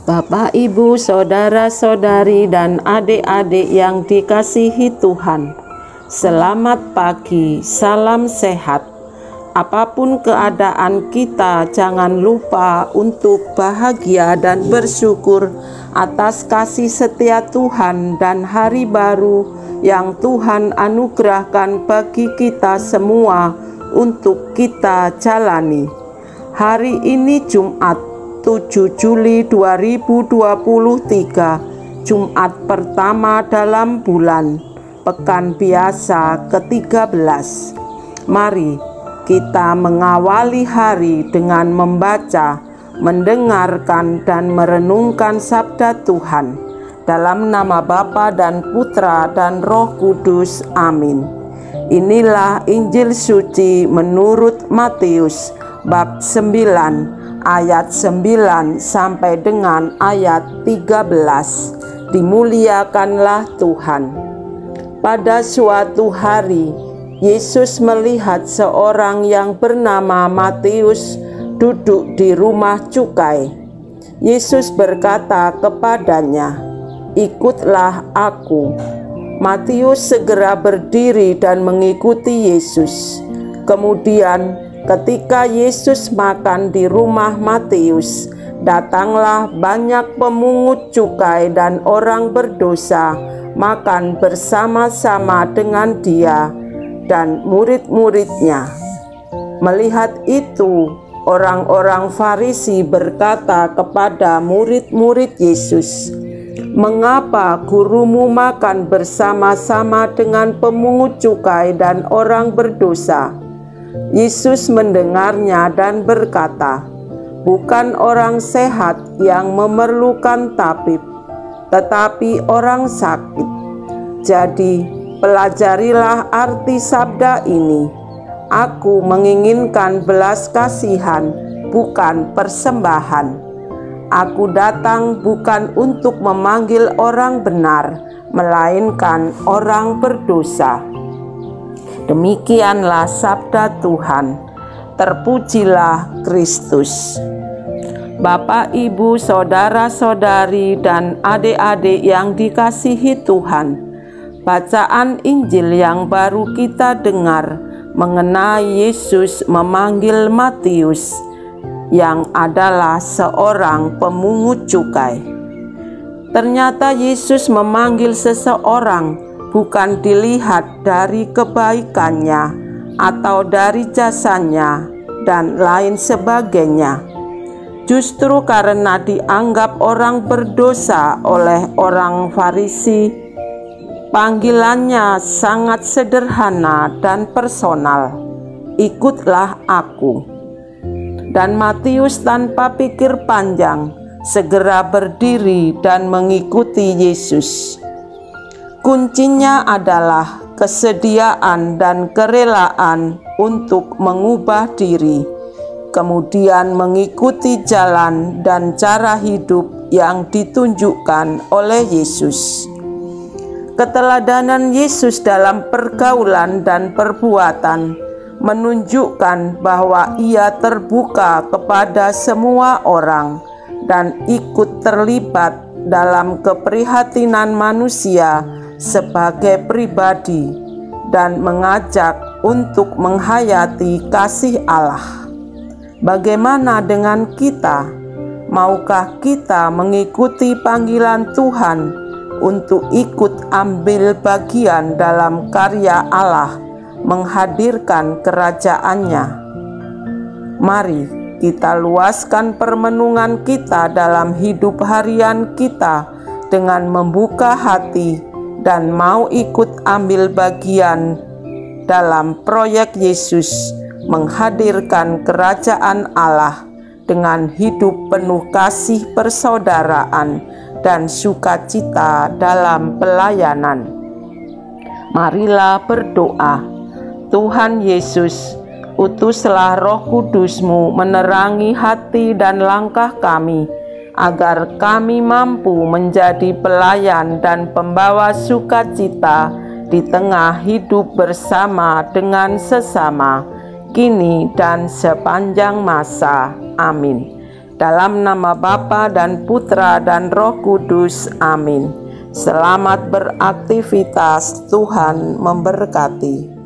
Bapak, Ibu, saudara-saudari, dan adik-adik yang dikasihi Tuhan, selamat pagi, salam sehat. Apapun keadaan kita, jangan lupa untuk bahagia dan bersyukur atas kasih setia Tuhan dan hari baru yang Tuhan anugerahkan bagi kita semua untuk kita jalani. Hari ini Jumat 7 Juli 2023, Jumat pertama dalam bulan, pekan biasa ke-13. Mari kita mengawali hari dengan membaca, mendengarkan, dan merenungkan sabda Tuhan. Dalam nama Bapa dan Putra dan Roh Kudus. Amin. Inilah Injil suci menurut Matius, bab 9, ayat 9 sampai dengan ayat 13. Dimuliakanlah Tuhan. Pada suatu hari, Yesus melihat seorang yang bernama Matius duduk di rumah cukai. Yesus berkata kepadanya, "Ikutlah aku." Matius segera berdiri dan mengikuti Yesus. Kemudian ketika Yesus makan di rumah Matius, datanglah banyak pemungut cukai dan orang berdosa makan bersama-sama dengan dia dan murid-muridnya. Melihat itu, orang-orang Farisi berkata kepada murid-murid Yesus, "Mengapa gurumu makan bersama-sama dengan pemungut cukai dan orang berdosa?" Yesus mendengarnya dan berkata, "Bukan orang sehat yang memerlukan tabib, tetapi orang sakit. Jadi, pelajarilah arti sabda ini. Aku menginginkan belas kasihan, bukan persembahan. Aku datang bukan untuk memanggil orang benar, melainkan orang berdosa." Demikianlah sabda Tuhan. Terpujilah Kristus. Bapak, Ibu, saudara-saudari, dan adik-adik yang dikasihi Tuhan, bacaan Injil yang baru kita dengar mengenai Yesus memanggil Matius yang adalah seorang pemungut cukai. Ternyata Yesus memanggil seseorang bukan dilihat dari kebaikannya atau dari jasanya dan lain sebagainya. Justru karena dianggap orang berdosa oleh orang Farisi, panggilannya sangat sederhana dan personal. "Ikutlah aku." Dan Matius tanpa pikir panjang segera berdiri dan mengikuti Yesus. Kuncinya adalah kesediaan dan kerelaan untuk mengubah diri, kemudian mengikuti jalan dan cara hidup yang ditunjukkan oleh Yesus. Keteladanan Yesus dalam pergaulan dan perbuatan menunjukkan bahwa Ia terbuka kepada semua orang dan ikut terlibat dalam keprihatinan manusia sebagai pribadi dan mengajak untuk menghayati kasih Allah. Bagaimana dengan kita? Maukah kita mengikuti panggilan Tuhan untuk ikut ambil bagian dalam karya Allah menghadirkan kerajaannya? Mari kita luaskan permenungan kita dalam hidup harian kita dengan membuka hati dan mau ikut ambil bagian dalam proyek Yesus menghadirkan kerajaan Allah dengan hidup penuh kasih persaudaraan dan sukacita dalam pelayanan. Marilah berdoa. Tuhan Yesus, utuslah Roh Kudus-Mu menerangi hati dan langkah kami, agar kami mampu menjadi pelayan dan pembawa sukacita di tengah hidup bersama dengan sesama, kini dan sepanjang masa. Amin. Dalam nama Bapa dan Putra dan Roh Kudus. Amin. Selamat beraktivitas, Tuhan memberkati.